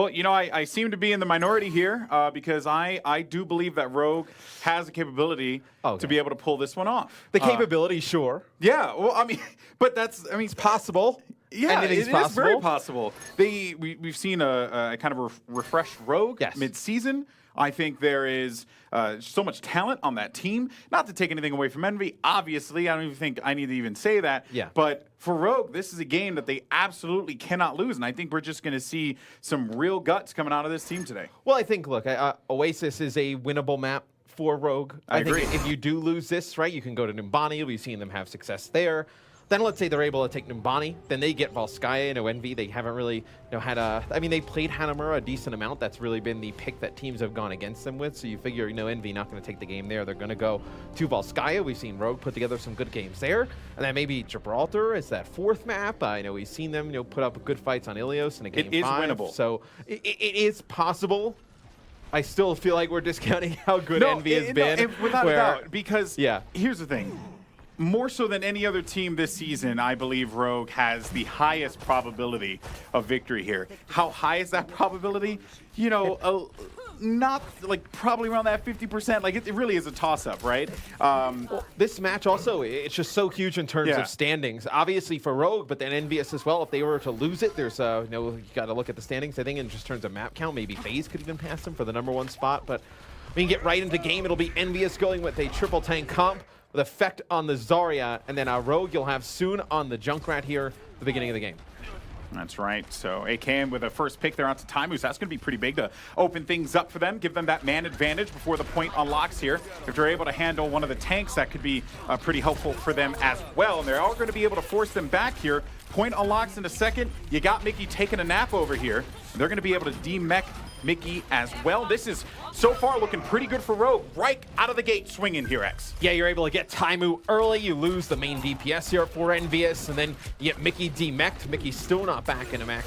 Well, you know, I seem to be in the minority here because I do believe that Rogue has the capability to be able to pull this one off. The capability, sure. Yeah, well, I mean, but it's possible. Yeah, Anything's it possible. is very possible. We've seen a kind of refreshed Rogue mid-season. I think there is so much talent on that team. Not to take anything away from EnVy, obviously. I don't even think I need to even say that. Yeah. But for Rogue, this is a game that they absolutely cannot lose. And I think we're just going to see some real guts coming out of this team today. Well, I think, look, Oasis is a winnable map for Rogue. I agree. Think if you do lose this, right, you can go to Numbani. We've seen them have success there. Then let's say they're able to take Numbani. Then they get Volskaya. EnVy, they haven't really had they played Hanamura a decent amount. That's really been the pick that teams have gone against them with. So you figure, EnVy not going to take the game there. They're going to go to Volskaya. We've seen Rogue put together some good games there. And then maybe Gibraltar is that fourth map. I know we've seen them put up good fights on Ilios in a game 5. It is winnable. So it is possible. I still feel like we're discounting how good EnVy has been. Without a doubt. Because here's the thing. More so than any other team this season, I believe Rogue has the highest probability of victory here. How high is that probability? Not like probably around that 50%. Like it really is a toss-up, right? Well, this match also, it's just so huge in terms of standings. Obviously for Rogue, but then EnVyUs as well. If they were to lose it, there's you got to look at the standings. I think in just terms of map count, maybe FaZe could even pass them for the #1 spot. But we can get right into the game. It'll be EnVyUs going with a triple tank comp with effect on the Zarya, and then Rogue you'll have soon on the Junkrat here at the beginning of the game. That's right. So AKM with a first pick there onto TymeUs. That's going to be pretty big to open things up for them, give them that man advantage before the point unlocks here. If they're able to handle one of the tanks, that could be pretty helpful for them as well. And they're all going to be able to force them back here. Point unlocks in a second. You got Mickey taking a nap over here. They're going to be able to demech Mickey as well. This is so far looking pretty good for Rogue. Right out of the gate swinging here, X. Yeah, you're able to get Taimu early. You lose the main DPS here for EnVyUs, and then you get Mickey demeched. Mickey's still not back in a mech.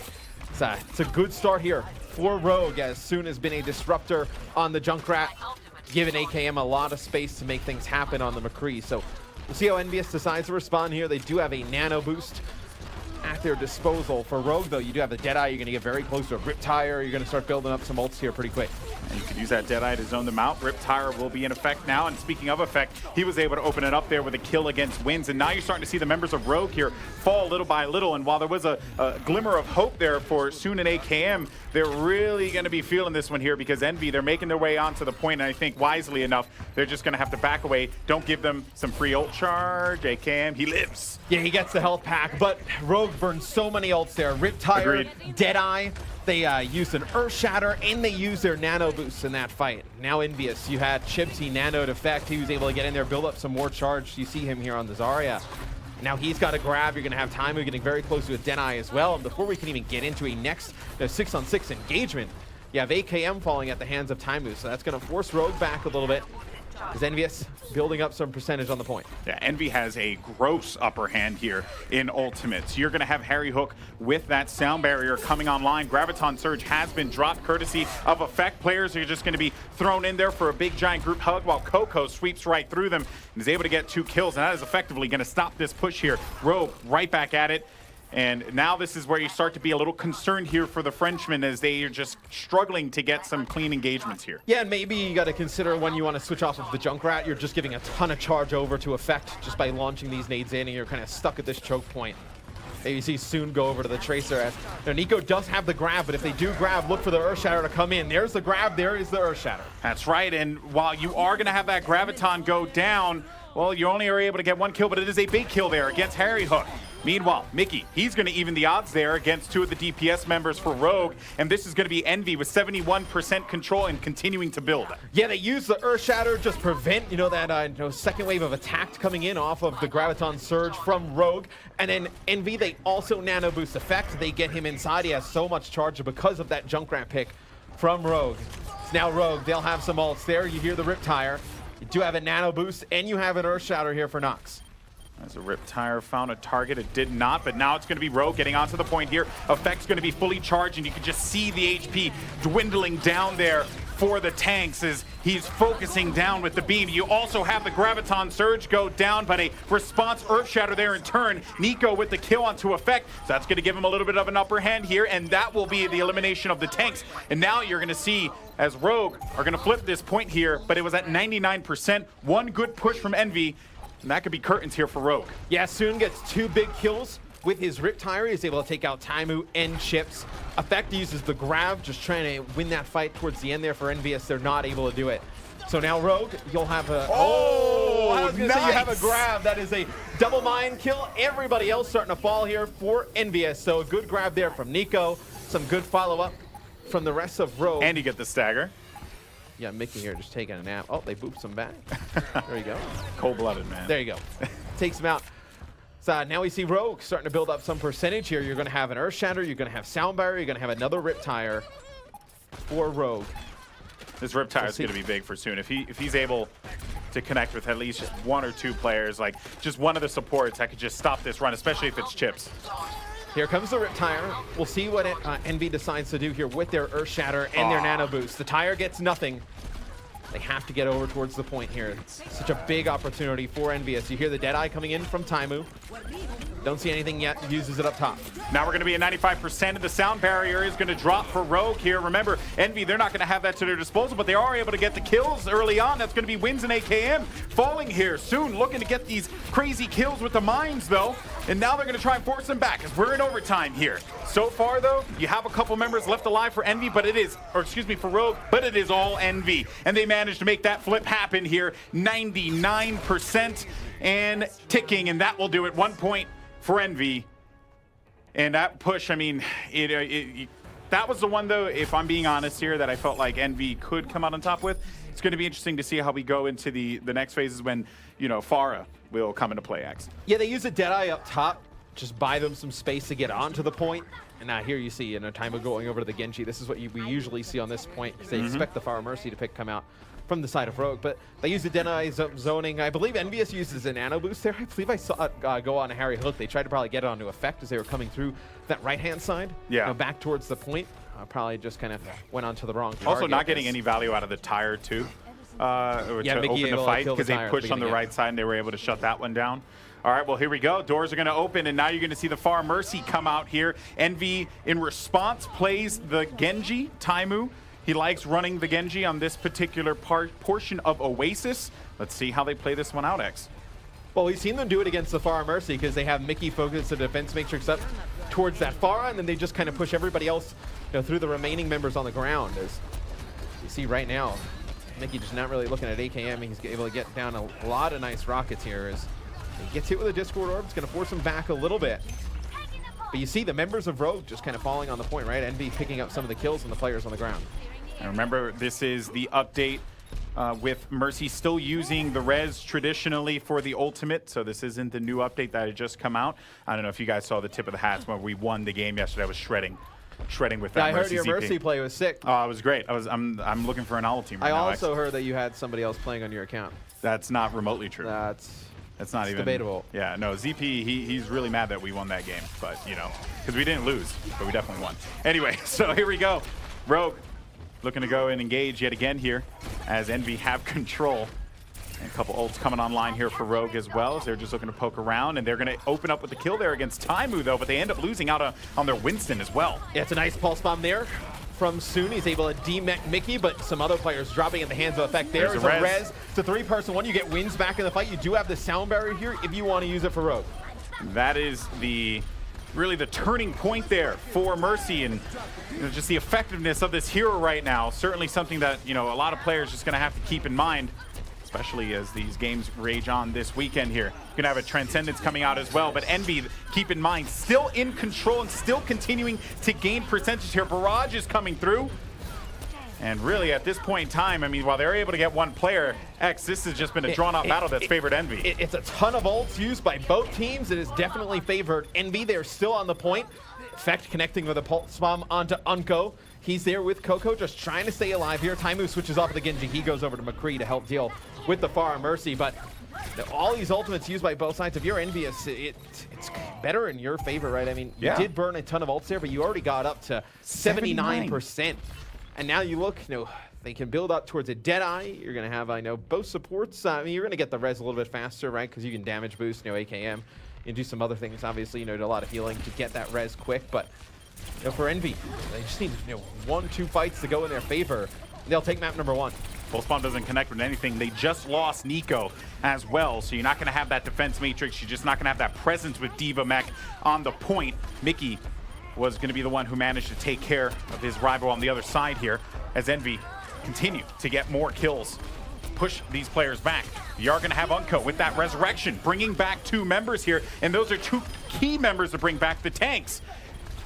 It's a good start here for Rogue, as soon as been a disruptor on the Junkrat, giving AKM a lot of space to make things happen on the McCree. So we'll see how EnVyUs decides to respond here. They do have a nano boost at their disposal. For Rogue, though, you do have the Deadeye. You're going to get very close to a Riptire. You're going to start building up some ults here pretty quick. And you can use that Deadeye to zone them out. Riptire will be in effect now. And speaking of effect, he was able to open it up there with a kill against Wins. And now you're starting to see the members of Rogue here fall little by little. And while there was a glimmer of hope there for Soon and AKM, they're really going to be feeling this one here because EnVy, they're making their way onto the point. And I think wisely enough, they're just going to have to back away. Don't give them some free ult charge. AKM, he lives. Yeah, he gets the health pack, but Rogue burns so many ults there. Riptire, Deadeye, they used an Earth Shatter, and they used their nano boosts in that fight. Now EnVyUs, you had Chips, he nanoed effect. He was able to get in there, build up some more charge. You see him here on the Zarya. Now he's got a grab. You're going to have Taimu getting very close to a Deadeye as well. And before we can even get into a next 6-on-6 engagement, you have AKM falling at the hands of Taimu. So that's going to force Rogue back a little bit. Is EnVyUs building up some percentage on the point? Yeah, EnVy has a gross upper hand here in Ultimates. You're going to have Harry Hook with that sound barrier coming online. Graviton Surge has been dropped courtesy of effect. Players are just going to be thrown in there for a big giant group hug while Coco sweeps right through them and is able to get 2 kills. And that is effectively going to stop this push here. Rogue right back at it. And now this is where you start to be a little concerned here for the Frenchmen as they are just struggling to get some clean engagements here. Yeah, and maybe you got to consider when you want to switch off of the Junkrat, you're just giving a ton of charge over to effect just by launching these nades in, and you're kind of stuck at this choke point. You see Soon go over to the Tracer. As Nico does have the grab, but if they do grab, look for the Earth Shatter to come in. There's the grab, there is the Earth Shatter. That's right, and while you are going to have that Graviton go down, well, you only are able to get 1 kill, but it is a big kill there against Harry Hook. Meanwhile, Mickey, he's going to even the odds there against 2 of the DPS members for Rogue, and this is going to be EnVy with 71% control and continuing to build. Yeah, they use the Earth Shatter, just prevent, that second wave of attack coming in off of the Graviton Surge from Rogue, and then EnVy, they also nano boost effect. They get him inside. He has so much charge because of that Junkrat pick from Rogue. It's now Rogue, they'll have some ults there. You hear the Riptire. You do have a nano boost, and you have an Earth Shatter here for Nox. As a Riptire found a target, it did not, but now it's going to be Rogue getting onto the point here. Effect's going to be fully charged, and you can just see the HP dwindling down there for the tanks as he's focusing down with the beam. You also have the Graviton Surge go down, but a response Earth Shatter there in turn. Nico with the kill onto Effect. So that's going to give him a little bit of an upper hand here, and that will be the elimination of the tanks. And now you're going to see as Rogue are going to flip this point here, but it was at 99%. One good push from Envy, and that could be curtains here for Rogue. Yeah, Soon gets 2 big kills. With his Riptire, he's able to take out Taimu and Chips. Effect uses the grab, just trying to win that fight towards the end there for EnVyUs. They're not able to do it. So now Rogue, you'll have a... I was going to say you have a grab. That is a double mine kill. Everybody else starting to fall here for EnVyUs. So a good grab there from Nico. Some good follow-up from the rest of Rogue. And you get the stagger. Yeah, Mickey here just taking a nap. Oh, they booped him back. There you go. Cold-blooded, man. There you go. Takes him out. So now we see Rogue starting to build up some percentage here. You're going to have an Earth Shatter, you're going to have Sound Barrier, you're going to have another Riptire for Rogue. This Riptire is going to be big for Soon. If he's able to connect with at least just 1 or 2 players, like just one of the supports that could just stop this run, especially if it's Chips. Here comes the Riptire. We'll see what Envy decides to do here with their Earth Shatter and their Nano Boost. The Tire gets nothing. They have to get over towards the point here. It's such a big opportunity for EnVyUs. You hear the Deadeye coming in from Taimu. Don't see anything yet. Uses it up top. Now we're going to be at 95%. Of the Sound Barrier is going to drop for Rogue here. Remember, Envy, they're not going to have that to their disposal, but they are able to get the kills early on. That's going to be wins and AKM falling here soon. Looking to get these crazy kills with the mines, though. And now they're going to try and force them back as we're in overtime here. So far, though, you have a couple members left alive for Envy, but it is, or excuse me, for Rogue, but it is all Envy. And they managed to make that flip happen here. 99% and ticking, and that will do it. 1 point for Envy. And that push, I mean, that was the one, though, if I'm being honest here, that I felt like Envy could come out on top with. It's going to be interesting to see how we go into the next phases when, you know, Pharah will come into play X. Yeah, they use a Deadeye up top, just buy them some space to get onto the point. And now here you see, you know, Taimu going over to the Genji. This is what we usually see on this point, because they expect the Pharah Mercy to come out from the side of Rogue, but they use the Deadeye zoning. I believe EnVyUs uses a Nano Boost there. I believe I saw it go on a Harry Hook. They tried to probably get it onto Effect as they were coming through that right-hand side, you know, back towards the point. Probably just kind of went onto the wrong target. Also not getting any value out of the Tire, too, to open the fight, because they pushed on the right side and they were able to shut that one down. All right, well, here we go. Doors are going to open, and now you're going to see the Pharah Mercy come out here. Envy, in response, plays the Genji, Taimu. He likes running the Genji on this particular portion of Oasis. Let's see how they play this one out, X. Well, we've seen them do it against the Pharah Mercy because they have Mickey focus the defense matrix up towards that Pharah, and then they just kind of push everybody else, you know, through the remaining members on the ground. As you see right now, Mickey just not really looking at AKM. He's able to get down a lot of nice rockets here as he gets hit with a Discord Orb. It's going to force him back a little bit. But you see the members of Rogue just kind of falling on the point, right? Envy picking up some of the kills on the players on the ground. And remember, this is the update with Mercy still using the res traditionally for the ultimate, so this isn't the new update that had just come out. I don't know if you guys saw the tip of the hats when we won the game yesterday. I was shredding with that. Yeah, I heard Mercy your ZP. Mercy play was sick. Oh, it was great. I'm looking for an all team right now. I also heard that you had somebody else playing on your account. That's not remotely true. That's not even debatable. Yeah, no, ZP, he's really mad that we won that game, but you know, because we didn't lose, but we definitely won. Anyway, so here we go. Rogue looking to go and engage yet again here as Envy have control. And a couple ults coming online here for Rogue as well, as they're just looking to poke around, and they're going to open up with the kill there against Taimu, though, but they end up losing out on their Winston as well. Yeah, it's a nice pulse bomb there from Soon. He's able to demech Mickey, but some other players dropping in the hands of Effect. There's a res. It's a 3-person one. You get wins back in the fight. You do have the Sound Barrier here if you want to use it for Rogue. That is really the turning point there for Mercy, and you know, just the effectiveness of this hero right now. Certainly something that, you know, a lot of players just going to have to keep in mind, especially as these games rage on this weekend here. You're going to have a Transcendence coming out as well, but Envy, keep in mind, still in control and still continuing to gain percentage here. Barrage is coming through. And really, at this point in time, I mean, while they're able to get one player, X, this has just been a drawn-out battle that's favored Envy. It's a ton of ults used by both teams. It is definitely favored Envy. They're still on the point. Effect connecting with a pulse bomb onto Unko. He's there with Coco, just trying to stay alive here. Taimu switches off of the Genji. He goes over to McCree to help deal with the Pharah Mercy. But all these ultimates used by both sides. If you're EnVyUs, it's better in your favor, right? I mean, you did burn a ton of ults there, but you already got up to 79%. And now you look, you know, they can build up towards a Deadeye. You're going to have, I know, both supports. I mean, you're going to get the res a little bit faster, right? Because you can damage boost, AKM. You can do some other things, obviously, do a lot of healing to get that res quick. But for Envy, they just need 1-2 fights to go in their favor. They'll take map number 1. Full Spawn doesn't connect with anything. They just lost Nico as well, so you're not going to have that defense matrix. You're just not going to have that presence with Diva Mech on the point. Mickey was going to be the one who managed to take care of his rival on the other side here as Envy continue to get more kills, push these players back. You are going to have Unco with that resurrection, bringing back 2 members here, and those are 2 key members to bring back the tanks.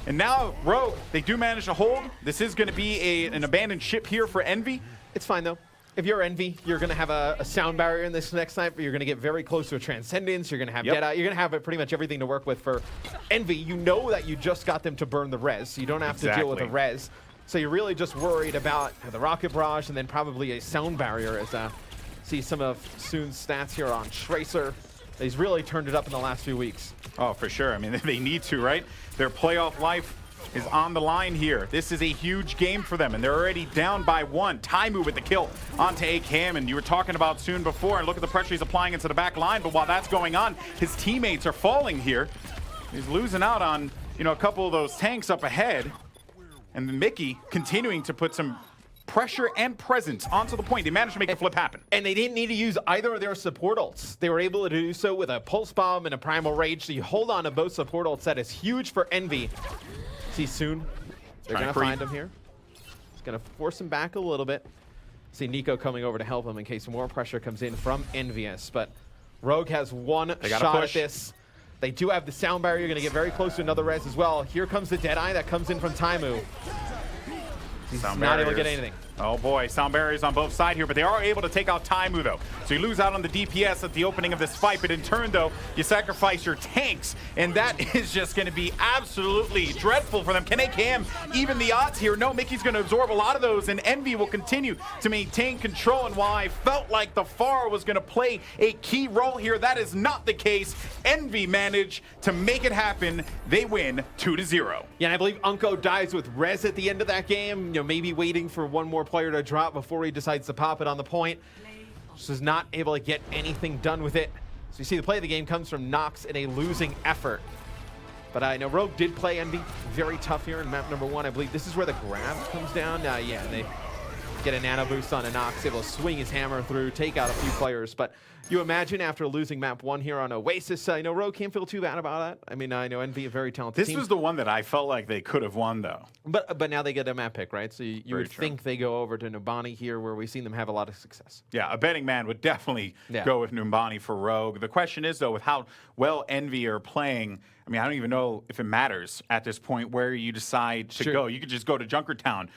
And now Rogue, they do manage to hold. This is going to be an abandoned ship here for Envy. It's fine though. If you're Envy, you're going to have a sound barrier in this next night, but you're going to get very close to a Transcendence. You're going to have Deadeye. You're going to have pretty much everything to work with for Envy. You know that you just got them to burn the res, so you don't have to deal with the res. So you're really just worried about the Rocket Barrage and then probably a sound barrier as see some of Soon's stats here on Tracer. He's really turned it up in the last few weeks. Oh, for sure. I mean, they need to, right? Their playoff life is on the line here. This is a huge game for them, and they're already down by 1. Taimu with the kill onto AKM, and you were talking about Soon before, and look at the pressure he's applying into the back line, but while that's going on, his teammates are falling here. He's losing out on, a couple of those tanks up ahead, and Mickey continuing to put some pressure and presence onto the point. They managed to make the flip happen. And they didn't need to use either of their support ults. They were able to do so with a Pulse Bomb and a Primal Rage, so you hold on to both support ults. That is huge for Envy. See Soon, they're going to find him here. It's going to force him back a little bit. See Nico coming over to help him in case more pressure comes in from EnVyUs. But Rogue has one shot at this. They do have the sound barrier. You're going to get very close to another res as well. Here comes the Deadeye that comes in from Taimu. He's not able to get anything. Oh boy, sound barriers on both sides here, but they are able to take out Taimu though. So you lose out on the DPS at the opening of this fight, but in turn though, you sacrifice your tanks, and that is just going to be absolutely dreadful for them. Can AKM even the odds here? No, Mickey's going to absorb a lot of those, and Envy will continue to maintain control. And while I felt like the FAR was going to play a key role here, that is not the case. Envy managed to make it happen. They win 2-0. Yeah, and I believe Unco dies with res at the end of that game. Maybe waiting for one more player to drop before he decides to pop it on the point. Just is not able to get anything done with it. So you see the play of the game comes from Nox in a losing effort. But I know Rogue did play Envy very tough here in map number 1. I believe this is where the grab comes down. Yeah, and they get a nano boost on a Nox, able to swing his hammer through, take out a few players. But you imagine after losing map 1 here on Oasis, Rogue can't feel too bad about that. I mean, I know Envy, a very talented team. This was the one that I felt like they could have won, though. But now they get a map pick, right? So you would think they go over to Numbani here, where we've seen them have a lot of success. Yeah, a betting man would definitely go with Numbani for Rogue. The question is, though, with how well Envy are playing, I mean, I don't even know if it matters at this point where you decide to go. You could just go to Junkertown,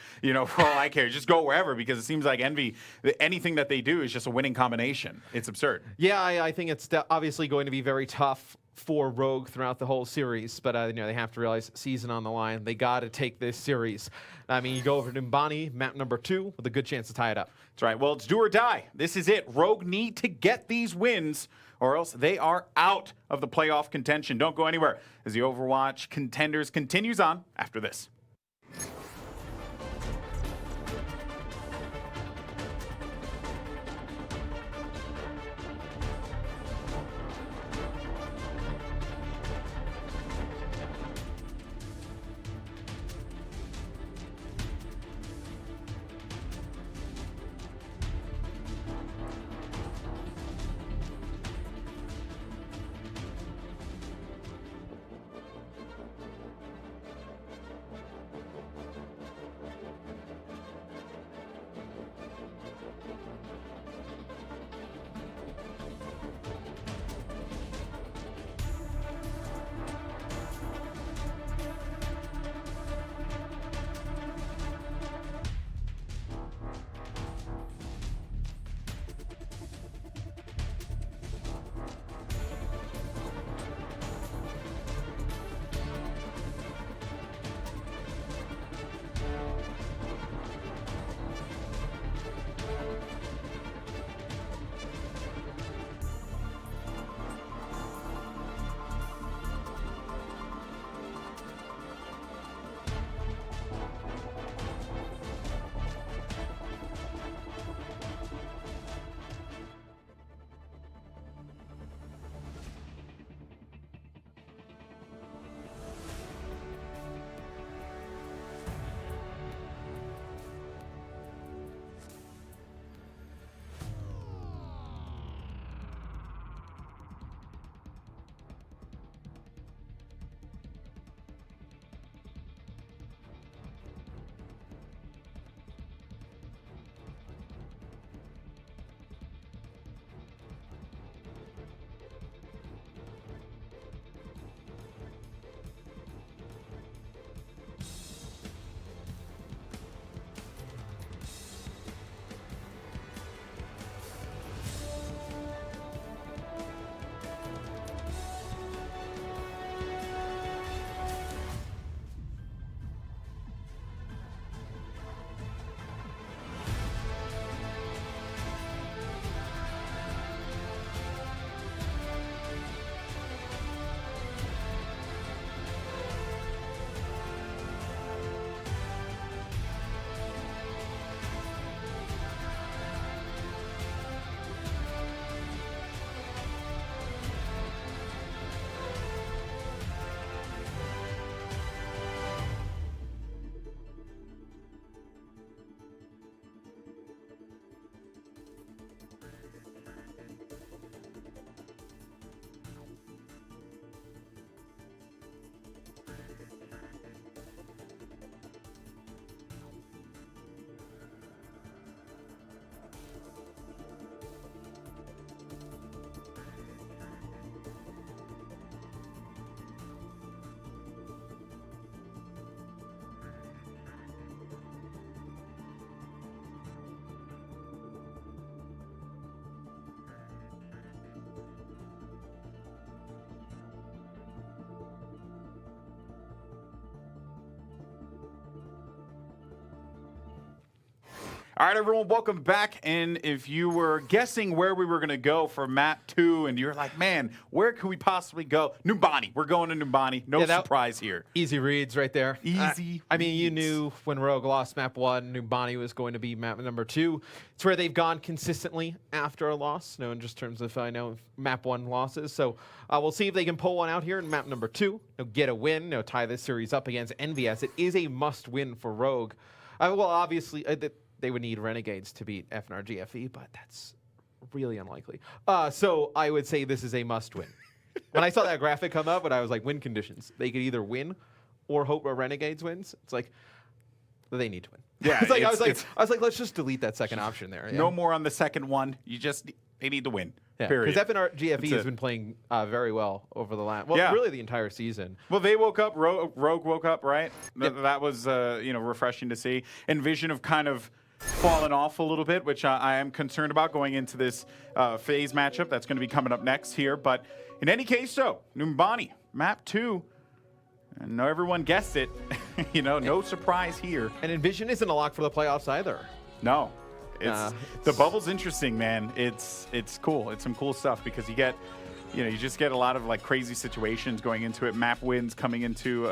for all I care. Just go wherever, because it seems like Envy, anything that they do is just a winning combination. It's absurd. Yeah, I think it's obviously going to be very tough for Rogue throughout the whole series, but they have to realize season on the line. They got to take this series. I mean, you go over to Numbani, map number 2, with a good chance to tie it up. That's right. Well, it's do or die. This is it. Rogue need to get these wins, or else they are out of the playoff contention. Don't go anywhere as the Overwatch Contenders continues on after this. All right, everyone, welcome back. And if you were guessing where we were going to go for map 2, and you're like, man, where could we possibly go? Numbani. We're going to Numbani. No surprise here. Easy reads right there. Easy I mean, you knew when Rogue lost map 1, Numbani was going to be map number 2. It's where they've gone consistently after a loss, in just terms of, map 1 losses. So we'll see if they can pull one out here in map number 2. Get a win, tie this series up against EnVyUs. It is a must-win for Rogue. Well, obviously, they would need Renegades to beat FNR GFE, but that's really unlikely. So I would say this is a must-win. When I saw that graphic come up, and I was like, win conditions. They could either win or hope a Renegades wins. It's like, they need to win. Yeah, I was like, let's just delete that second option there. Yeah. No more on the second one. They need to win. Yeah, period. Because FNR GFE has been playing very well over the last, really the entire season. Well, they woke up. Rogue woke up, right? Yep. That was refreshing to see. EnVyUs have kind of fallen off a little bit, which I am concerned about going into this phase matchup that's going to be coming up next here. But in any case, Numbani, map 2. And no, everyone guessed it. No surprise here. And EnVyUs isn't a lock for the playoffs either. No. The bubble's interesting, man. It's cool. It's some cool stuff because you get, you just get a lot of like crazy situations going into it. Map wins coming into,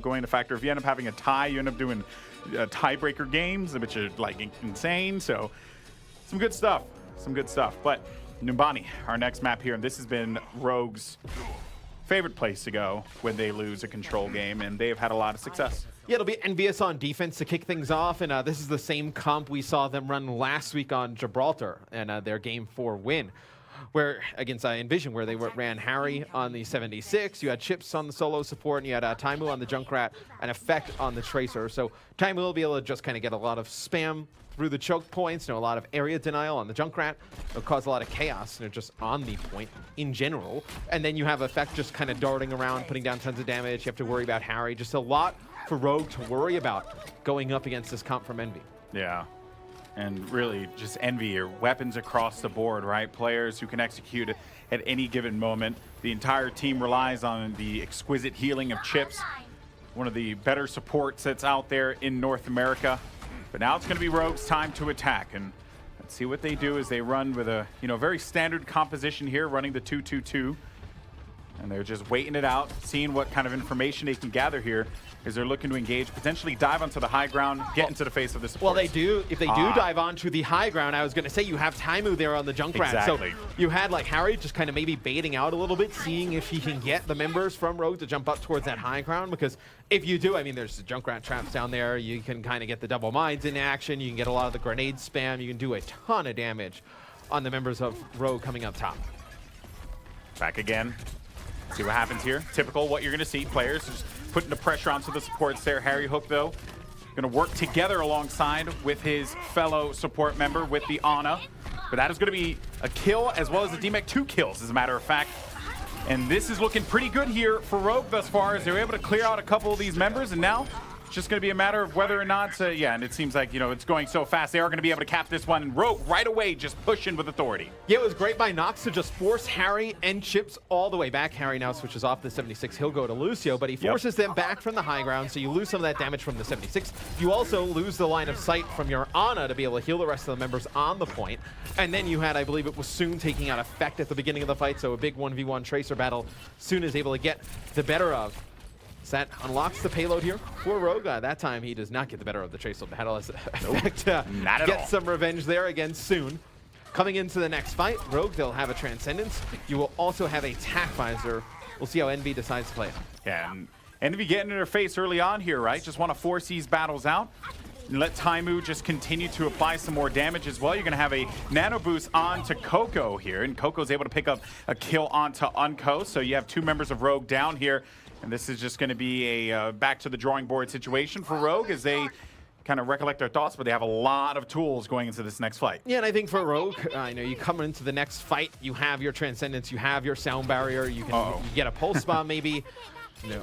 going into factor. If you end up having a tie, you end up doing tiebreaker games, which are like insane. So some good stuff. But Numbani, our next map here, and this has been Rogue's favorite place to go when they lose a control game, and they have had a lot of success. Yeah, it'll be EnVyUs on defense to kick things off, and this is the same comp we saw them run last week on Gibraltar and their Game 4 win, where against EnVyUs, where they ran Harry on the 76, you had Chips on the solo support, and you had Taimu on the Junkrat, and Effect on the Tracer. So Taimu will be able to just kind of get a lot of spam through the choke points, a lot of area denial on the Junkrat. It'll cause a lot of chaos, just on the point in general. And then you have Effect just kind of darting around, putting down tons of damage. You have to worry about Harry. Just a lot for Rogue to worry about going up against this comp from Envy. Yeah. And really just Envy, your weapons across the board, right? Players who can execute at any given moment. The entire team relies on the exquisite healing of Chips, one of the better supports that's out there in North America. But now it's going to be Rogue's time to attack, and let's see what they do as they run with a very standard composition here, running the 2-2-2, and they're just waiting it out, seeing what kind of information they can gather here as they're looking to engage, potentially dive onto the high ground, get into the face of the supports. Well, they do. If they do dive onto the high ground, I was going to say you have Taimu there on the Junkrat. Exactly. So you had like Harry just kind of maybe baiting out a little bit, seeing if he can get the members from Rogue to jump up towards that high ground. Because if you do, there's the Junkrat traps down there. You can kind of get the double mines in action. You can get a lot of the grenade spam. You can do a ton of damage on the members of Rogue coming up top. Back again. See what happens here. Typical what you're going to see. Players just putting the pressure onto the supports there. Harry Hook, though, going to work together alongside with his fellow support member with the Ana. But that is going to be a kill as well as the DMEC 2 kills, as a matter of fact. And this is looking pretty good here for Rogue thus far, as they're able to clear out a couple of these members. And now it's just going to be a matter of whether or not, and it seems like, it's going so fast. They are going to be able to cap this one. And Rogue right away just pushing with authority. Yeah, it was great by Nox to just force Harry and Chips all the way back. Harry now switches off the 76. He'll go to Lucio, but he forces them back from the high ground, so you lose some of that damage from the 76. You also lose the line of sight from your Ana to be able to heal the rest of the members on the point. And then you had, I believe it was Soon taking out Effect at the beginning of the fight, so a big 1v1 Tracer battle Soon is able to get the better of. So that unlocks the payload here for Rogue. That time he does not get the better of the Tracer battle as Effect get some revenge there against Soon. Coming into the next fight, Rogue, they'll have a Transcendence. You will also have a Tac Visor. We'll see how Envy decides to play it. Yeah, and Envy getting in their face early on here, right? Just want to force these battles out and let Taimu just continue to apply some more damage as well. You're going to have a nano boost onto Coco here, and Coco's able to pick up a kill onto Unco. So you have 2 members of Rogue down here, and this is just going to be a back to the drawing board situation for Rogue as they kind of recollect their thoughts, but they have a lot of tools going into this next fight. Yeah, and I think for Rogue, you come into the next fight, you have your Transcendence, you have your Sound Barrier, you can you get a Pulse Bomb maybe.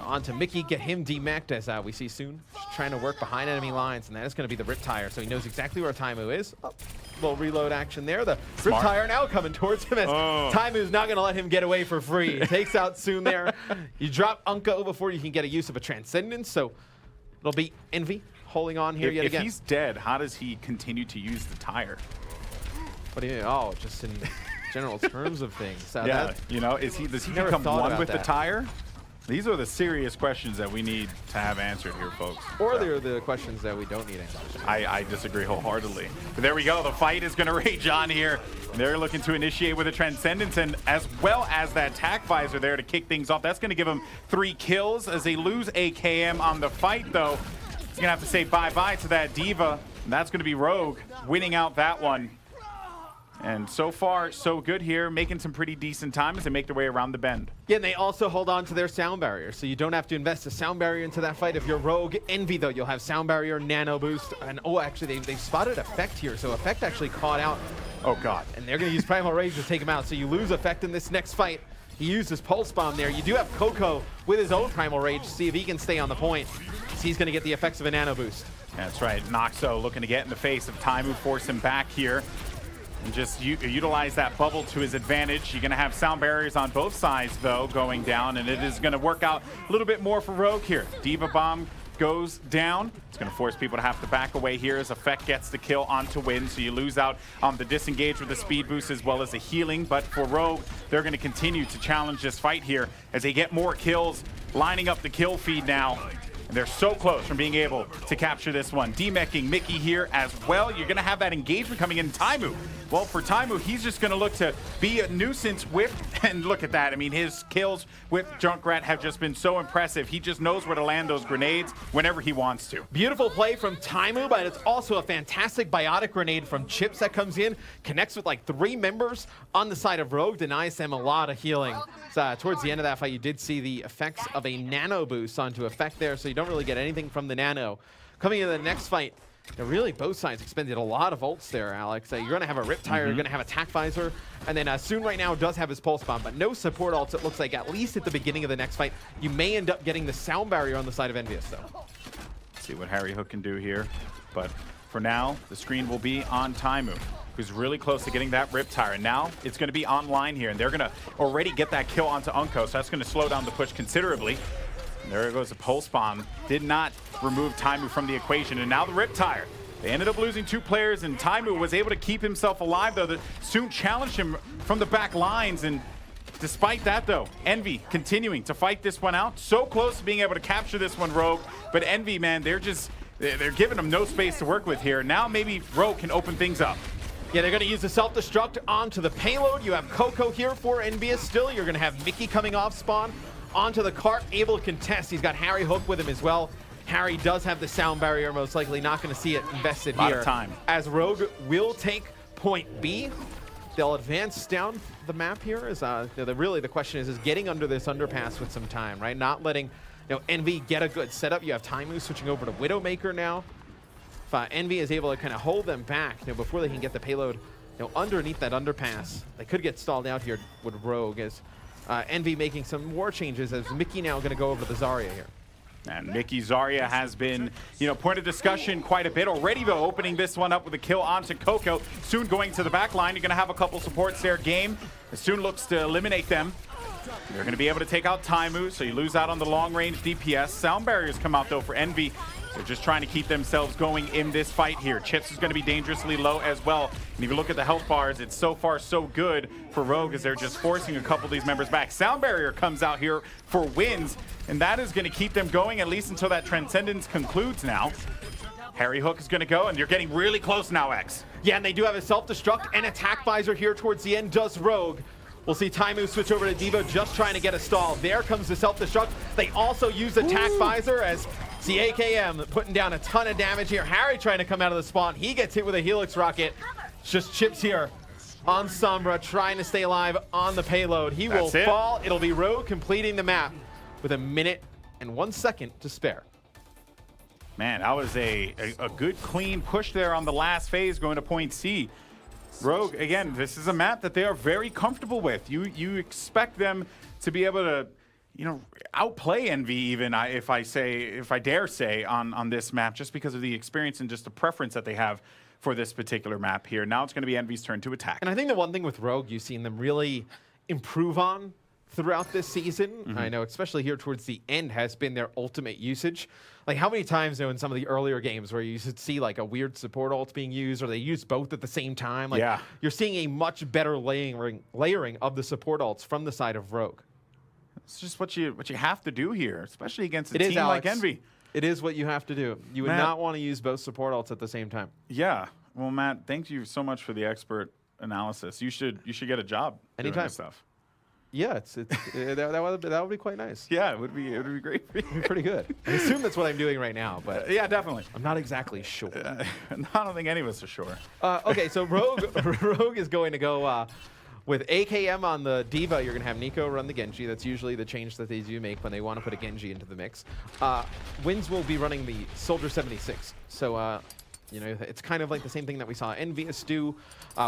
Onto Mickey, get him demeched as we see Soon. Just trying to work behind enemy lines, and that is going to be the Rip Tire, so he knows exactly where Taimu is. Little reload action there. The Rip Tire now coming towards him as Taimu's not going to let him get away for free. Takes out Soon there. You drop Unco before you can get a use of a Transcendence, so it'll be Envy holding on here yet again. If he's dead, how does he continue to use the tire? What do you mean? Oh, just in general terms of things. Yeah, you know, does he become one with the tire? These are the serious questions that we need to have answered here, folks. Or they're the questions that we don't need answered. I disagree wholeheartedly. But there we go. The fight is going to rage on here. They're looking to initiate with a Transcendence, and as well as that Tac Visor there to kick things off. That's going to give them 3 kills as they lose AKM on the fight, though. He's going to have to say bye-bye to that Diva. And that's going to be Rogue winning out that one. And so far, so good here, making some pretty decent time as they make their way around the bend. Yeah, and they also hold on to their sound barrier, so you don't have to invest a sound barrier into that fight. If you're Rogue, Envy, though, you'll have sound barrier, nano boost, and oh, actually, they spotted Effect here, so Effect actually caught out. Oh, God. And they're going to use Primal Rage to take him out, so you lose Effect in this next fight. He used his Pulse Bomb there. You do have Coco with his own Primal Rage to see if he can stay on the point. So he's going to get the effects of a nano boost. That's right. Noxo looking to get in the face of Taimu, force him back here. And just utilize that bubble to his advantage. You're going to have sound barriers on both sides, though, going down, and it is going to work out a little bit more for Rogue here. Diva Bomb goes down. It's going to force people to have to back away here as Effect gets the kill onto win, so you lose out on the disengage with the speed boost as well as the healing. But for Rogue, they're going to continue to challenge this fight here as they get more kills, lining up the kill feed now. And they're so close from being able to capture this one. D-mecking Mickey here as well. You're going to have that engagement coming in. Taimu. Well, for Taimu, he's just going to look to be a nuisance with, and look at that. I mean, his kills with Junkrat have just been so impressive. He just knows where to land those grenades whenever he wants to. Beautiful play from Taimu, but it's also a fantastic biotic grenade from Chips that comes in, connects with like 3 members on the side of Rogue, denies them a lot of healing. So, towards the end of that fight, you did see the effects of a nano boost onto Effect there, so you don't really get anything from the nano. Coming into the next fight, really both sides expended a lot of ults there, Alex. You're going to have a Rip Tire, you're going to have a Tac Visor, and then Soon right now does have his Pulse Bomb, but no support ults, it looks like, at least at the beginning of the next fight. You may end up getting the sound barrier on the side of EnVyUs, though. See what Harry Hook can do here, but for now, the screen will be on Taimu, who's really close to getting that Rip Tire. And now it's going to be online here, and they're going to already get that kill onto Unko, so that's going to slow down the push considerably. And there goes the Pulse Bomb. Did not remove Taimu from the equation, and now the Rip Tire. They ended up losing 2 players, and Taimu was able to keep himself alive, though. The Soon challenged him from the back lines, and despite that, though, Envy continuing to fight this one out. So close to being able to capture this one, Rogue. But Envy, man, they're giving them no space to work with here. Now maybe Rogue can open things up. Yeah, they're going to use the self-destruct onto the payload. You have Coco here for EnVyUs still. You're going to have Mickey coming off spawn onto the cart, able to contest. He's got Harry Hook with him as well. Harry does have the sound barrier, most likely not going to see it invested here. A lot of time. As Rogue will take point B, they'll advance down the map here. Really the question is getting under this underpass with some time, right? Not letting Envy get a good setup. You have Taimu switching over to Widowmaker now. If Envy is able to kind of hold them back before they can get the payload underneath that underpass, they could get stalled out here with Rogue as Envy making some war changes as Mickey now going to go over to the Zarya here. And Mickey Zarya has been, point of discussion quite a bit already, though, opening this one up with a kill onto Coco. Soon going to the back line. You're going to have a couple supports there. Game Soon looks to eliminate them. They're going to be able to take out Taimu, so you lose out on the long-range DPS. Sound barriers come out, though, for Envy. They're just trying to keep themselves going in this fight here. Chips is going to be dangerously low as well. And if you look at the health bars, it's so far so good for Rogue as they're just forcing a couple of these members back. Sound barrier comes out here for wins, and that is going to keep them going at least until that Transcendence concludes now. Harry Hook is going to go, and you're getting really close now, X. Yeah, and they do have a self-destruct and attack visor here towards the end, does Rogue. We'll see Taimu switch over to Devo, just trying to get a stall. There comes the self-destruct. They also use attack visor as AKM putting down a ton of damage here. Harry trying to come out of the spawn. He gets hit with a Helix rocket. It's just Chips here on Sombra trying to stay alive on the payload. He will fall. It'll be Rogue completing the map with 1 minute and 1 second to spare. Man, that was a good, clean push there on the last phase going to point C. Rogue, again, this is a map that they are very comfortable with. You expect them to be able to, outplay Envy even, if I dare say, on this map, just because of the experience and just the preference that they have for this particular map here. Now it's going to be Envy's turn to attack. And I think the one thing with Rogue you've seen them really improve on throughout this season. I know, especially here towards the end, has been their ultimate usage. Like, how many times, in some of the earlier games where you used to see like a weird support ult being used, or they use both at the same time? Like, you're seeing a much better layering of the support ults from the side of Rogue. It's just what you have to do here, especially against a team like EnVy. It is what you have to do. You would not want to use both support ults at the same time. Yeah. Well, Matt, thank you so much for the expert analysis. You should get a job anytime. Doing stuff. Yeah, that would be quite nice. Yeah, it would be great. It would be pretty good. I assume that's what I'm doing right now, but yeah, definitely. I'm not exactly sure. I don't think any of us are sure. Okay, so Rogue is going to go with AKM on the Diva. You're going to have Nico run the Genji. That's usually the change that they do make when they want to put a Genji into the mix. Wins will be running the Soldier 76. So, you know, it's kind of like the same thing that we saw EnVyUs do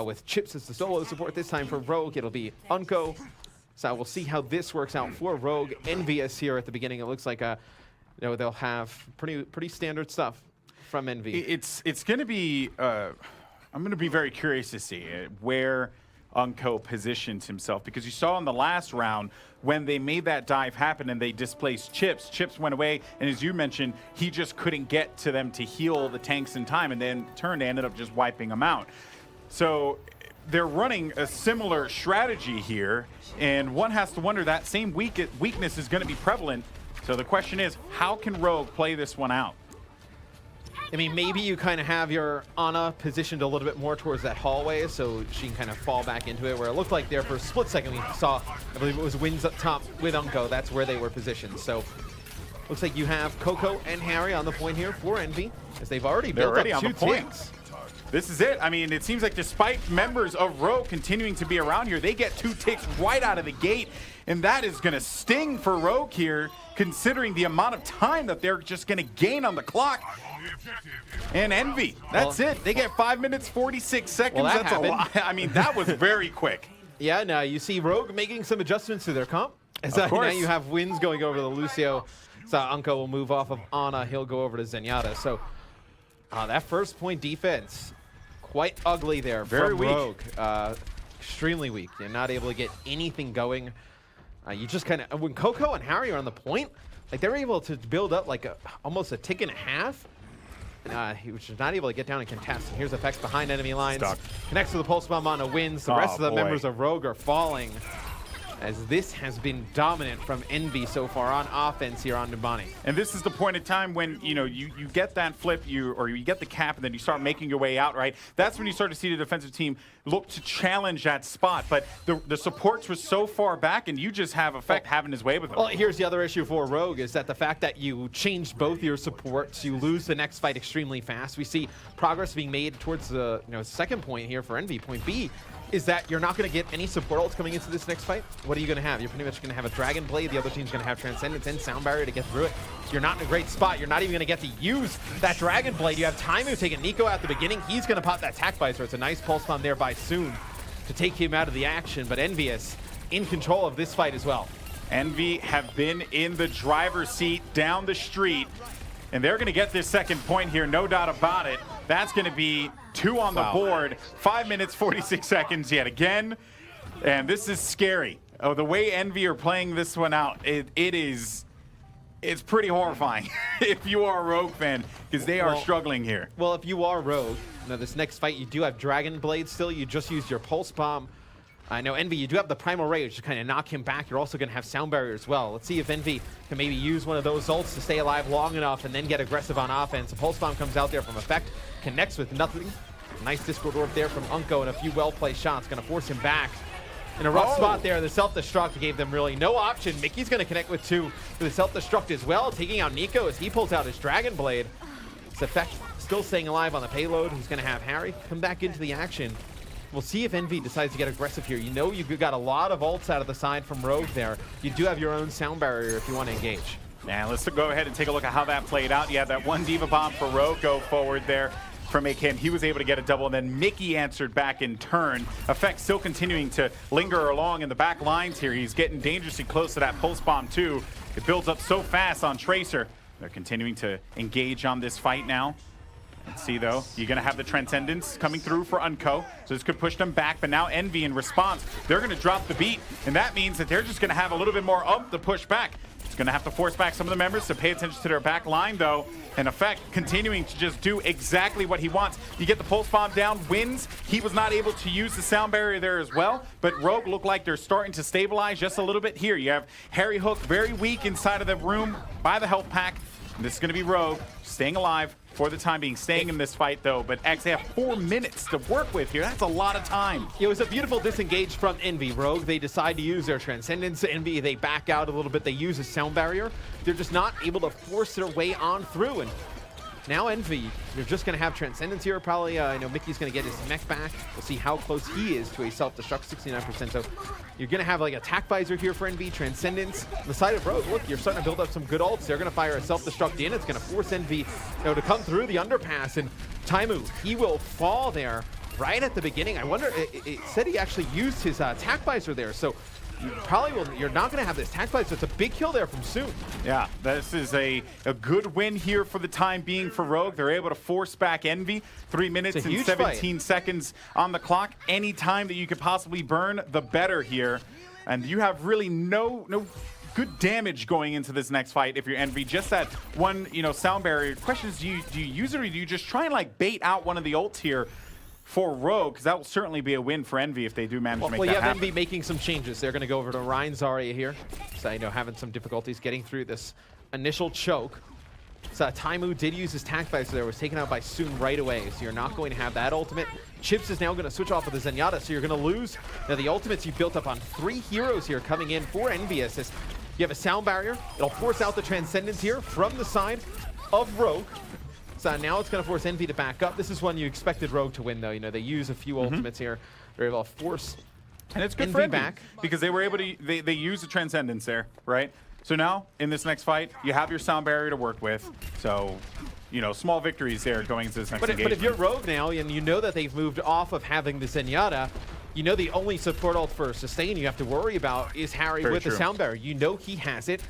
with Chips as the solo support. This time for Rogue, it'll be Unco. So we'll see how this works out for Rogue. EnVyUs here at the beginning. It looks like you know, they'll have pretty standard stuff from EnVy. It's going to be. I'm going to be very curious to see where Unco positions himself, because you saw in the last round when they made that dive happen and they displaced Chips. Chips went away, and as you mentioned, he just couldn't get to them to heal the tanks in time, and then they ended up just wiping them out. So they're running a similar strategy here, and one has to wonder that same weakness is going to be prevalent. So the question is, how can Rogue play this one out? I mean, maybe you kind of have your Ana positioned a little bit more towards that hallway so she can kind of fall back into it, where it looked like there for a split second we saw, I believe it was Wins up top with Unco. That's where they were positioned. So looks like you have Coco and Harry on the point here for EnVy, as they've already built up on 2 the point. ticks. This is it. I mean, it seems like despite members of Rogue continuing to be around here, they get 2 ticks right out of the gate, and that is going to sting for Rogue here, considering the amount of time that they're just going to gain on the clock. And EnVy, that's it. They get 5 minutes, 46 seconds. Well, that's a lot. I mean, that was very quick. Yeah, now you see Rogue making some adjustments to their comp. Now you have Wins going over to Lucio. So Unco will move off of Ana. He'll go over to Zenyatta. So that first point defense, quite ugly there. Very weak. Rogue. Extremely weak. They're not able to get anything going. You just kind of, when Coco and Harry are on the point, like they're able to build up like almost a tick and a half. He was just not able to get down and contest. And here's effects behind enemy lines. Stuck. Connects to the pulse bomb on a Wins. The rest of the members of Rogue are falling, as this has been dominant from EnVy so far on offense here on Numbani. And this is the point in time when, you know, you get that flip, you get the cap, and then you start making your way out, right? That's when you start to see the defensive team look to challenge that spot. But the supports were so far back, and you just have Effect having his way with them. Well, here's the other issue for Rogue, is that the fact that you changed both your supports, you lose the next fight extremely fast. We see progress being made towards the second point here for EnVy. Point B is that you're not going to get any support ults coming into this next fight. What are you going to have? You're pretty much going to have a Dragon Blade. The other team's going to have Transcendence and Sound Barrier to get through it. You're not in a great spot. You're not even going to get to use that Dragon Blade. You have Taimu taking Nico at the beginning. He's going to pop that attack by, so it's a nice pulse bomb there by Soon to take him out of the action. But EnVyUs in control of this fight as well. EnVy have been in the driver's seat down the street, and they're going to get this second point here, no doubt about it. That's going to be 2 on the board. 5 minutes, 46 seconds yet again. And this is scary. Oh, the way EnVy are playing this one out, it's pretty horrifying if you are a Rogue fan, because they are struggling here. Well, if you are Rogue, now this next fight, you do have Dragon Blade still. You just used your Pulse Bomb. I know EnVy, you do have the Primal Rage to kind of knock him back. You're also going to have Sound Barrier as well. Let's see if EnVy can maybe use one of those ults to stay alive long enough and then get aggressive on offense. The Pulse Bomb comes out there from Effect, connects with nothing. Nice Discord Orb there from Unco, and a few well-placed shots. Going to force him back in a rough spot there. The self-destruct gave them really no option. Mickey's going to connect with 2 for the self-destruct as well, taking out Nico as he pulls out his Dragon Blade. This Effect still staying alive on the payload. He's going to have Harry come back into the action. We'll see if EnVy decides to get aggressive here. You know you've got a lot of ults out of the side from Rogue there. You do have your own Sound Barrier if you want to engage. Now let's go ahead and take a look at how that played out. You had that 1 Diva Bomb for Rogue go forward there from AKM. He was able to get a double, and then Mickey answered back in turn. Effect still continuing to linger along in the back lines here. He's getting dangerously close to that Pulse Bomb too. It builds up so fast on Tracer. They're continuing to engage on this fight now. Let's see, though. You're going to have the Transcendence coming through for Unco, so this could push them back, but now Envy in response, they're going to drop the beat, and that means that they're just going to have a little bit more to push back. It's going to have to force back some of the members to pay attention to their back line, though, and Effect continuing to just do exactly what he wants. You get the pulse bomb down, wins. He was not able to use the sound barrier there as well, but Rogue look like they're starting to stabilize just a little bit here. You have Harry Hook very weak inside of the room by the health pack. And this is going to be Rogue staying alive for the time being, staying in this fight, though. But actually have 4 minutes to work with here. That's a lot of time. It was a beautiful disengage from Envy. Rogue, they decide to use their Transcendence. Envy, they back out a little bit. They use a sound barrier. They're just not able to force their way on through. And now Envy, you're just going to have Transcendence here. Probably, I know Mickey's going to get his mech back. We'll see how close he is to a self-destruct, 69%. So you're going to have like attack visor here for Envy, Transcendence. On the side of Rogue, look, you're starting to build up some good ults. They're going to fire a self-destruct in. It's going to force Envy to come through the underpass. And Taimu, he will fall there right at the beginning. I wonder, it said he actually used his attack visor there. So you probably will, you're not going to have this attack visor. So it's a big kill there from Soon. Yeah, this is a good win here for the time being for Rogue. They're able to force back Envy. 3 minutes and 17 seconds on the clock. Any time that you could possibly burn, the better here. And you have really no good damage going into this next fight if you're Envy. Just that one, sound barrier. The question is, do you use it, or do you just try and like bait out one of the ults here for Rogue? Because that will certainly be a win for Envy if they do manage to make that happen. Well, you have Envy making some changes. They're going to go over to Ryan Zarya here. So, having some difficulties getting through this initial choke. So Taimu did use his tac visor there, was taken out by Soon right away. So you're not going to have that ultimate. Chips is now going to switch off of the Zenyatta, so you're going to lose. Now the ultimates you built up on 3 heroes here coming in for EnVyUs. You have a sound barrier. It'll force out the Transcendence here from the side of Rogue. So now it's going to force Envy to back up. This is one you expected Rogue to win, though. They use a few ultimates here. They're able to force and it's good Envy for Envy back because they were able to. They use the Transcendence there, right? So now in this next fight, you have your sound barrier to work with. So, small victories there going into this next engagement. But if you're Rogue now, and you know that they've moved off of having the Zenyatta, the only support ult for sustain you have to worry about is Harry with the sound barrier. He has it.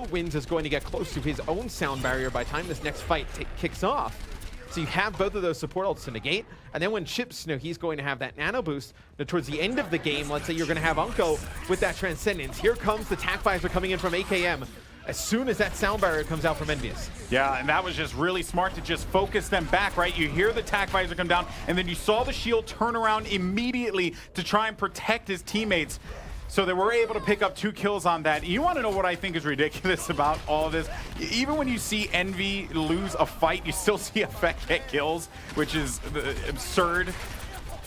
Wins is going to get close to his own sound barrier by the time this next fight kicks off. So you have both of those support ults to negate. And then when Chips, he's going to have that nano boost. Now, towards the end of the game, let's say you're going to have Unco with that Transcendence. Here comes the tac visor coming in from AKM as soon as that sound barrier comes out from EnVyUs. Yeah, and that was just really smart to just focus them back, right? You hear the tac visor come down, and then you saw the shield turn around immediately to try and protect his teammates. So they were able to pick up 2 kills on that. You want to know what I think is ridiculous about all of this? Even when you see Envy lose a fight, you still see Effect get kills, which is absurd.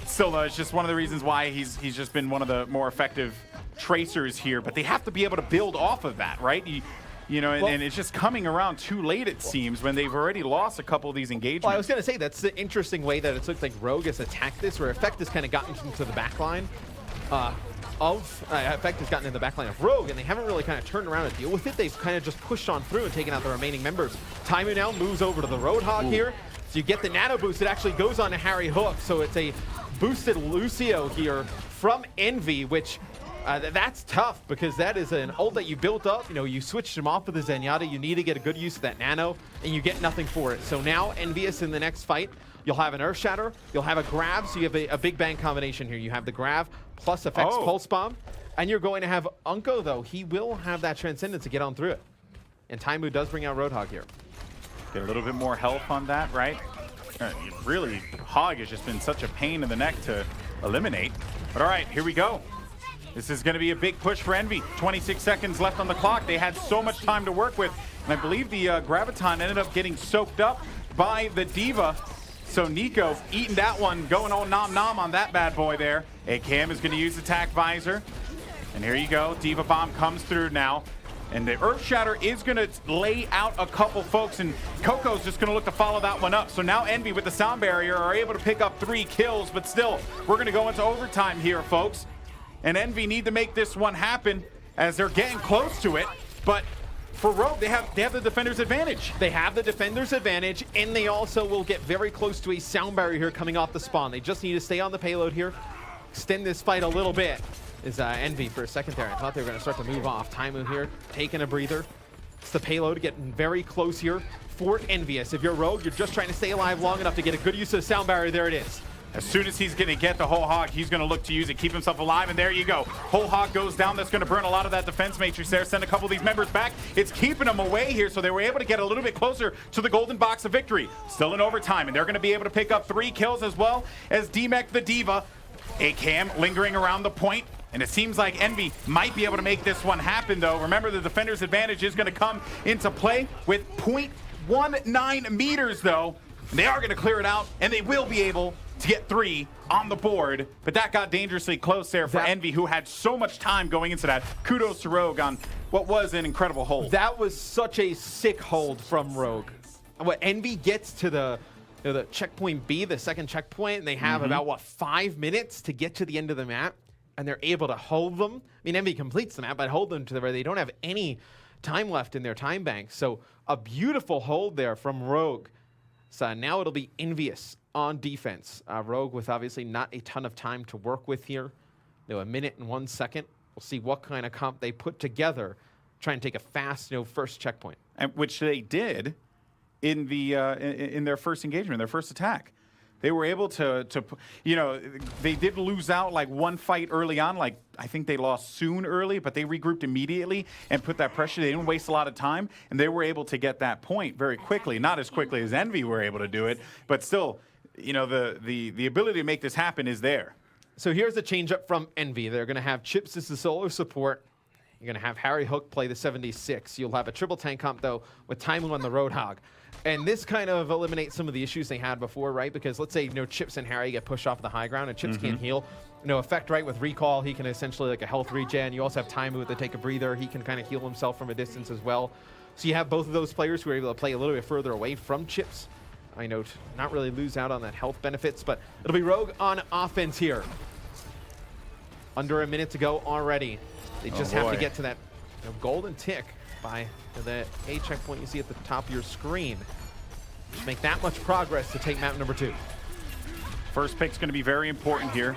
Still, though, it's just one of the reasons why he's just been one of the more effective tracers here. But they have to be able to build off of that, right? And it's just coming around too late, it seems, when they've already lost a couple of these engagements. Well, I was going to say, that's the interesting way that it looks like Rogue has attacked this, where Effect has kind of gotten into the backline. Effect has gotten in the backline of Rogue, and they haven't really kind of turned around to deal with it. They've kind of just pushed on through and taken out the remaining members. Taimu now moves over to the Roadhog here. So you get the nano boost. It actually goes on to Harry Hook. So it's a boosted Lucio here from Envy, which that's tough because that is an ult that you built up. You switched him off with the Zenyatta. You need to get a good use of that nano, and you get nothing for it. So now EnVyUs in the next fight, you'll have an Earth Shatter, you'll have a grab, so you have a big bang combination here. You have the grab plus Effect's Pulse Bomb, and you're going to have Unco, though. He will have that Transcendence to get on through it. And Taimu does bring out Roadhog here. Get a little bit more health on that, right? Really, Hog has just been such a pain in the neck to eliminate. But all right, here we go. This is going to be a big push for Envy. 26 seconds left on the clock. They had so much time to work with. And I believe the Graviton ended up getting soaked up by the Diva. So Nico eating that one, going all nom-nom on that bad boy there. AKM is going to use the tac visor. And here you go. Diva Bomb comes through now. And the Earth Shatter is going to lay out a couple folks, and Coco's just going to look to follow that one up. So now Envy with the sound barrier are able to pick up 3 kills, but still, we're going to go into overtime here, folks. And Envy need to make this one happen as they're getting close to it. But for Rogue, they have the defender's advantage. They have the defender's advantage, and they also will get very close to a sound barrier here coming off the spawn. They just need to stay on the payload here, extend this fight a little bit. Is Envy for a second there. I thought they were going to start to move off. Taimu here, taking a breather. It's the payload getting very close here for EnVyUs. If you're Rogue, you're just trying to stay alive long enough to get a good use of the sound barrier. There it is. As soon as he's going to get the whole hog, he's going to look to use it, keep himself alive, and there you go. Whole hog goes down. That's going to burn a lot of that defense matrix there, send a couple of these members back. It's keeping them away here, so they were able to get a little bit closer to the golden box of victory. Still in overtime, and they're going to be able to pick up 3 kills as well as D-Mech the Diva. ACAM lingering around the point. And it seems like Envy might be able to make this one happen, though. Remember, the defender's advantage is going to come into play with 0.19 meters, though. They are going to clear it out, and they will be able to get 3 on the board. But that got dangerously close there for Envy, who had so much time going into that. Kudos to Rogue on what was an incredible hold. That was such a sick hold from Rogue. What Envy gets to the checkpoint B, the second checkpoint, and they have about, what, 5 minutes to get to the end of the map, and they're able to hold them. I mean, Envy completes the map, but hold them to where they don't have any time left in their time bank. So a beautiful hold there from Rogue. So now it'll be EnVyUs on defense. Rogue with obviously not a ton of time to work with here. A minute and 1 second. We'll see what kind of comp they put together. Try and take a fast, first checkpoint. And which they did in the in their first engagement, their first attack. They were able to they did lose out like one fight early on. Like, I think they lost soon early, but they regrouped immediately and put that pressure. They didn't waste a lot of time, and they were able to get that point very quickly. Not as quickly as Envy were able to do it, but still, the ability to make this happen is there. So here's the change-up from Envy. They're going to have Chips as the solo support. You're going to have Harry Hook play the 76. You'll have a triple tank comp, though, with Taimu on the Roadhog. And this kind of eliminates some of the issues they had before, right? Because let's say, Chips and Harry get pushed off the high ground and Chips can't heal. Effect, right, with Recall, he can essentially like a health regen. You also have Taimu to take a breather. He can kind of heal himself from a distance as well. So you have both of those players who are able to play a little bit further away from Chips. I know, not really lose out on that health benefits, but it'll be Rogue on offense here. Under a minute to go already. They just have to get to that golden tick by the A checkpoint you see at the top of your screen. Just make that much progress to take map number 2. First pick's going to be very important here.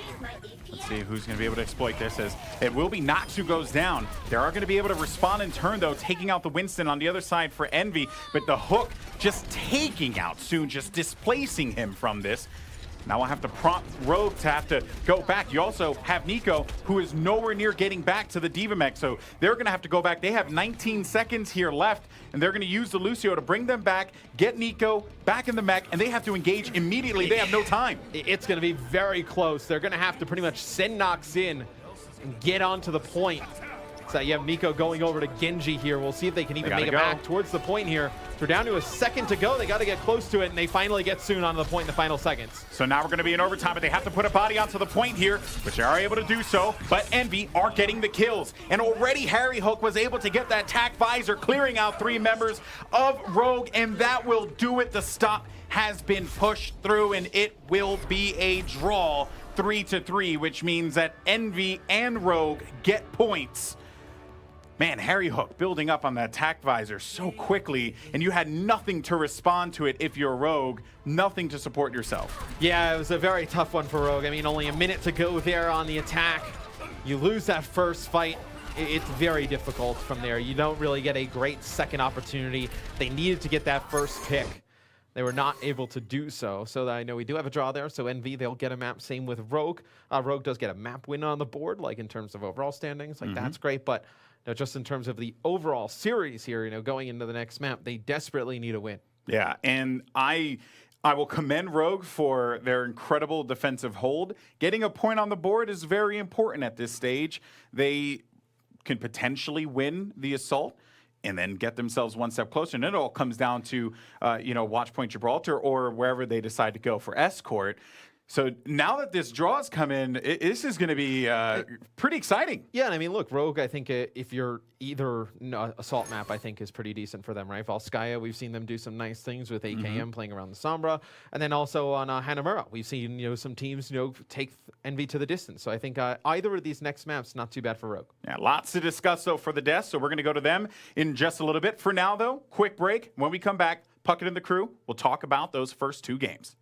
Let's see who's going to be able to exploit this, as it will be Nox who goes down. They are going to be able to respond in turn, though, taking out the Winston on the other side for Envy, but the Hook just taking out Soon, just displacing him from this. Now we'll have to prompt Rogue to have to go back. You also have Nico, who is nowhere near getting back to the Diva mech, so they're going to have to go back. They have 19 seconds here left, and they're going to use the Lucio to bring them back, get Nico back in the mech, and they have to engage immediately. They have no time. It's going to be very close. They're going to have to pretty much send Nox in and get onto the point. So you have Nico going over to Genji here. We'll see if they can even make it back towards the point here. They're down to a second to go. They got to get close to it, and they finally get Soon onto the point in the final seconds. So now we're going to be in overtime, but they have to put a body onto the point here, which they are able to do so. But Envy are getting the kills, and already Harry Hook was able to get that tack visor, clearing out 3 members of Rogue, and that will do it. The stop has been pushed through, and it will be a draw, 3-3, which means that Envy and Rogue get points. Man, Harry Hook building up on that tack visor so quickly, and you had nothing to respond to it if you're Rogue, nothing to support yourself. Yeah, it was a very tough one for Rogue. I mean, only a minute to go there on the attack. You lose that first fight. It's very difficult from there. You don't really get a great second opportunity. They needed to get that first pick. They were not able to do so. So I know we do have a draw there. So Envy, they'll get a map. Same with Rogue. Rogue does get a map win on the board, like in terms of overall standings. Like that's great. But just in terms of the overall series here, going into the next map, they desperately need a win. Yeah, and I will commend Rogue for their incredible defensive hold. Getting a point on the board is very important at this stage. They can potentially win the assault and then get themselves one step closer. And it all comes down to, Watch Point Gibraltar or wherever they decide to go for Escort. So now that this draw's come in, this is going to be pretty exciting. Yeah, and I mean, look, Rogue, I think if you're either assault map, I think is pretty decent for them, right? Volskaya, we've seen them do some nice things with AKM playing around the Sombra. And then also on Hanamura, we've seen, some teams, take Envy to the distance. So I think either of these next maps, not too bad for Rogue. Yeah, lots to discuss, though, for the deaths. So we're going to go to them in just a little bit. For now, though, quick break. When we come back, Puckett and the crew will talk about those first 2 games.